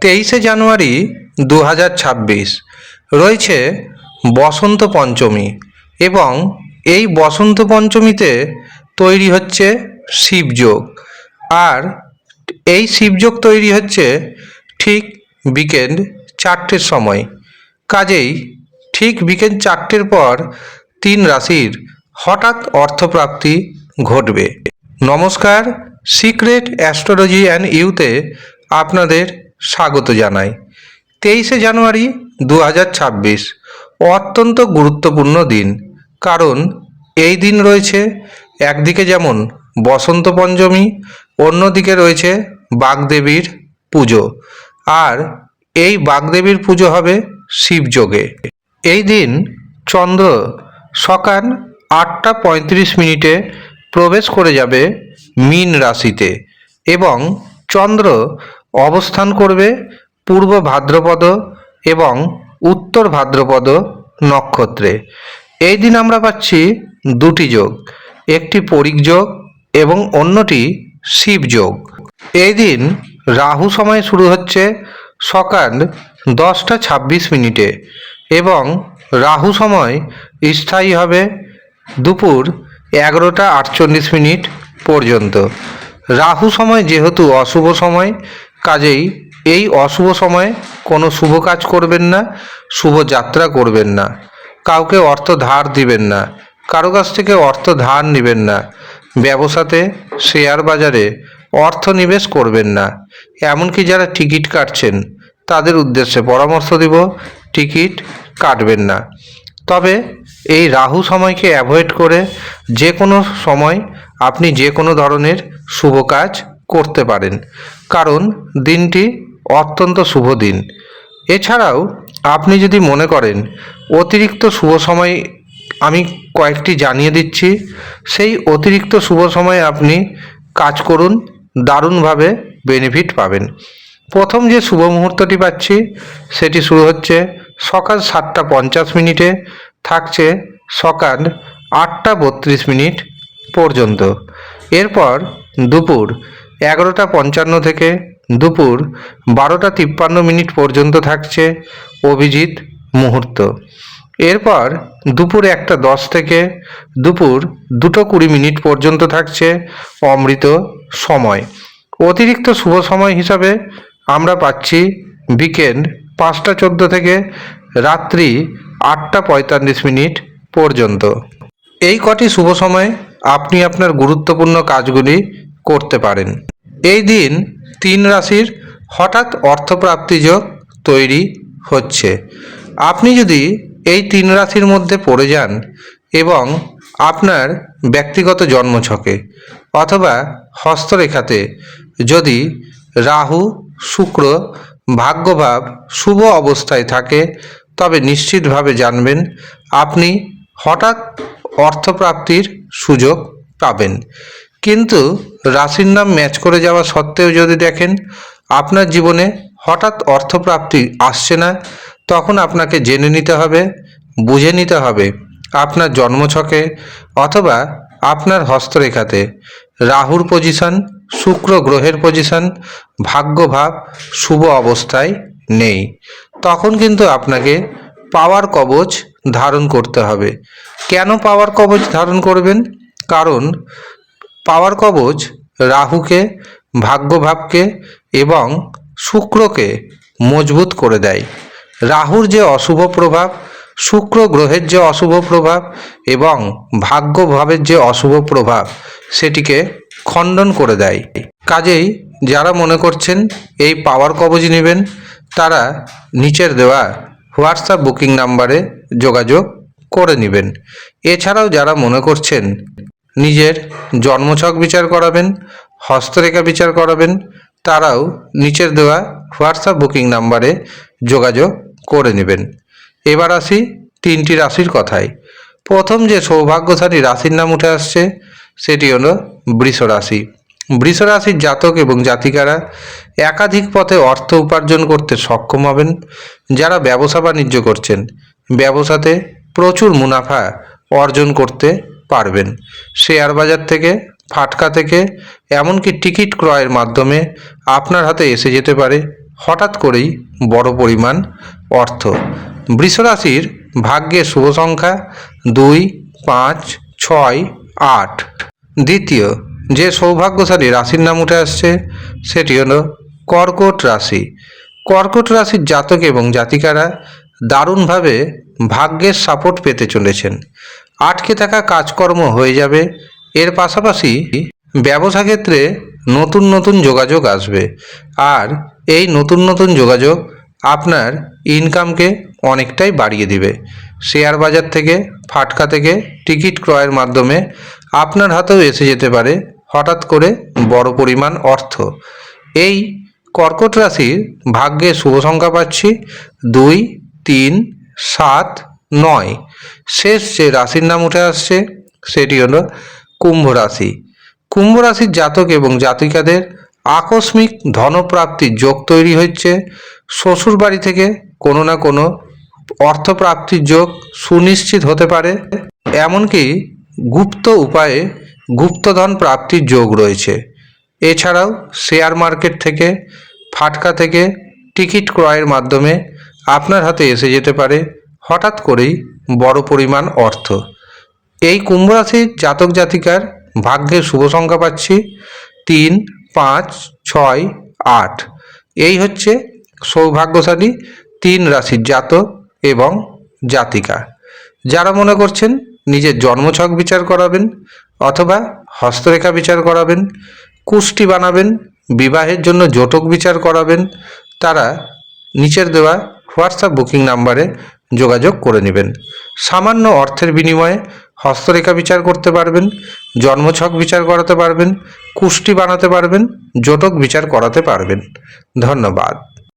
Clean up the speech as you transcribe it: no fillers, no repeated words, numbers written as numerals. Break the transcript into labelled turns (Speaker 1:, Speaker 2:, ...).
Speaker 1: 23শে জানুয়ারি 2026 রয়েছে বসন্ত পঞ্চমী এবং এই বসন্ত পঞ্চমীতে তৈরি হচ্ছে শিবযোগ। আর এই শিবযোগ তৈরি হচ্ছে ঠিক বিকেল 4টের সময়। কাজেই ঠিক বিকেল 4টের পর 3 রাশির হঠাৎ অর্থপ্রাপ্তি ঘটবে। নমস্কার, সিক্রেট অ্যাস্ট্রোলজি অ্যান্ড ইউতে আপনাদের স্বাগত জানাই। 23শে জানুয়ারি 2026 অত্যন্ত গুরুত্বপূর্ণ দিন, কারণ এই দিন রয়েছে একদিকে যেমন বসন্ত পঞ্চমী, অন্যদিকে রয়েছে বাগদেবীর পুজো। আর এই বাগদেবীর পুজো হবে শিবযোগে। এই দিন চন্দ্র সকাল 8টা 35 মিনিটে প্রবেশ করে যাবে মীন রাশিতে এবং চন্দ্র অবস্থান করবে পূর্ব ভাদ্রপদ এবং উত্তর ভাদ্রপদ নক্ষত্রে। এই দিন আমরা পাচ্ছি দুটি যোগ, একটি পরিক যোগ এবং অন্যটি শিবযোগ। এই দিন রাহু সময় শুরু হচ্ছে সকাল 10টা 26 মিনিটে এবং রাহু সময় স্থায়ী হবে দুপুর 11টা 48 মিনিট পর্যন্ত। রাহু সময় যেহেতু অশুভ সময়, কাজেই এই অশুভ সময়ে কোনো শুভ কাজ করবেন না, শুভ যাত্রা করবেন না, কাউকে অর্থ ধার দিবেন না, কারো কাছ থেকে অর্থ ধার নেবেন না, ব্যবসাতে শেয়ার বাজারে অর্থ নিবেশ করবেন না। এমনকি যারা টিকিট কাটছেন তাদের উদ্দেশ্যে পরামর্শ দিব, টিকিট কাটবেন না। তবে এই রাহু সময়কে অ্যাভয়েড করে যে কোনো সময় আপনি যে কোনো ধরনের শুভ কাজ করতে পারেন, কারণ দিনটি অত্যন্ত শুভ দিন। এছাড়াও আপনি যদি মনে করেন অতিরিক্ত শুভ সময় আমি কয়েকটি জানিয়ে দিচ্ছি, সেই অতিরিক্ত শুভ সময়ে আপনি কাজ করুন, দারুণভাবে বেনিফিট পাবেন। প্রথম যে শুভ মুহূর্তটি পাচ্ছি সেটি শুরু হচ্ছে সকাল 7টা 50 মিনিটে, থাকছে সকাল 8টা 32 মিনিট পর্যন্ত। এরপর দুপুর 11টা 55 থেকে দুপুর 12টা 53 মিনিট পর্যন্ত থাকছে অভিজিৎ মুহূর্ত। এরপর দুপুর 1টা 10 থেকে দুপুর 2টা 20 মিনিট পর্যন্ত থাকছে অমৃত সময়। অতিরিক্ত শুভ সময় হিসাবে আমরা পাচ্ছি বিকেল 5টা 14 থেকে রাত্রি 8টা 45 মিনিট পর্যন্ত। এই কটি শুভ সময়ে আপনি আপনার গুরুত্বপূর্ণ কাজগুলি করতে পারেন। এই দিন 3 রাশির হঠাৎ অর্থপ্রাপ্তি যোগ তৈরি হচ্ছে। আপনি যদি এই 3 রাশির মধ্যে পড়ে যান এবং আপনার ব্যক্তিগত জন্মছকে অথবা হস্তরেখাতে যদি রাহু শুক্র ভাগ্যভাব শুভ অবস্থায় থাকে, তবে নিশ্চিতভাবে জানবেন আপনি হঠাৎ অর্থপ্রাপ্তির সুযোগ পাবেন। কিন্তু রাশির নাম ম্যাচ করে যাওয়া সত্ত্বেও যদি দেখেন আপনার জীবনে হঠাৎ অর্থপ্রাপ্তি আসছে না, তখন আপনাকে জেনে নিতে হবে, বুঝে নিতে হবে আপনার জন্মছকে অথবা আপনার হস্তরেখাতে রাহুর পজিশন, শুক্র গ্রহের পজিশন, ভাগ্যভাব শুভ অবস্থায় নেই। তখন কিন্তু আপনাকে পাওয়ার কবচ ধারণ করতে হবে। কেন পাওয়ার কবচ ধারণ করবেন? কারণ পাওয়ার কবচ রাহুকে, ভাগ্যভাবকে এবং শুক্রকে মজবুত করে দেয়। রাহুর যে অশুভ প্রভাব, শুক্র গ্রহের যে অশুভ প্রভাব এবং ভাগ্যভাবের যে অশুভ প্রভাব, সেটিকে খণ্ডন করে দেয়। কাজেই যারা মনে করছেন এই পাওয়ার কবচ নেবেন, তারা নিচের দেওয়া হোয়াটসঅ্যাপ বুকিং নাম্বারে যোগাযোগ করে নেবেন। এছাড়াও যারা মনে করছেন নিজের জন্মছক বিচার করাবেন, হস্তরেখা বিচার করাবেন, তারাও নিচের দেওয়া হোয়াটসঅ্যাপ বুকিং নাম্বারে যোগাযোগ করে নেবেন। এবার আসি 3টি রাশির কথায়। প্রথম যে সৌভাগ্যশালী রাশির নাম উঠে আসছে সেটি হলো বৃষ রাশি। বৃষ রাশির জাতক এবং জাতিকারা একাধিক পথে অর্থ উপার্জন করতে সক্ষম হবেন। যারা ব্যবসা বাণিজ্য করছেন, ব্যবসাতে প্রচুর মুনাফা অর্জন করতে পারবেন। শেয়ার বাজার থেকে, ফাটকা থেকে, এমনকি টিকিট ক্রয়ের মাধ্যমে আপনার হাতে এসে যেতে পারে হঠাৎ করেই বড় পরিমাণ অর্থ। বৃষ রাশির ভাগ্যের শুভ সংখ্যা 2, 5, 6, 8। দ্বিতীয় যে সৌভাগ্যশালী রাশির নাম উঠে আসছে সেটি হলো কর্কট রাশি। কর্কট রাশির জাতক এবং জাতিকারা দারুণভাবে ভাগ্যের সাপোর্ট পেতে চলেছেন। আটকে থাকা কাজকর্ম হয়ে যাবে। এর পাশাপাশি ব্যবসা ক্ষেত্রে নতুন নতুন যোগাযোগ আসবে, আর এই নতুন নতুন যোগাযোগ আপনার ইনকামকে অনেকটাই বাড়িয়ে দিবে। শেয়ার বাজার থেকে, ফাটকা থেকে টিকিট ক্রয়ের মাধ্যমে আপনার হাতেও এসে যেতে পারে হঠাৎ করে বড় পরিমাণ অর্থ। এই কর্কট রাশির ভাগ্যে শুভ সংখ্যা পাচ্ছি 2, 3, 7, 9। শেষ যে রাশির নাম উঠে আসছে সেটি হলো কুম্ভ রাশি। কুম্ভ রাশির জাতক এবং জাতিকাদের আকস্মিক ধনপ্রাপ্তির যোগ তৈরি হচ্ছে। শ্বশুর বাড়ি থেকে কোনো না কোনো অর্থপ্রাপ্তির যোগ সুনিশ্চিত হতে পারে। এমনকি গুপ্ত উপায়ে গুপ্তধন প্রাপ্তির যোগ রয়েছে। এছাড়াও শেয়ার মার্কেট থেকে, ফাটকা থেকে টিকিট ক্রয়ের মাধ্যমে আপনার হাতে এসে যেতে পারে হঠাৎ করেই বড় পরিমাণ অর্থ। এই কুম্ভ রাশির জাতক জাতিকার ভাগ্যের শুভ সংখ্যা পাচ্ছি 3, 5, 6, 8। এই হচ্ছে সৌভাগ্যশালী 3 রাশির জাতক এবং জাতিকা। যারা মনে করছেন নিজের জন্মছক বিচার করাবেন অথবা হস্তরেখা বিচার করাবেন, কুষ্টি বানাবেন, বিবাহের জন্য জটক বিচার করাবেন, তারা নিচের দেওয়া হোয়াটসঅ্যাপ বুকিং নাম্বারে যোগাযোগ করে নেবেন। সামান্য অর্থের বিনিময়ে হস্তরেখা বিচার করতে পারবেন, জন্মছক বিচার করাতে পারবেন, কুষ্টি বানাতে পারবেন, জটক বিচার করাতে পারবেন। ধন্যবাদ।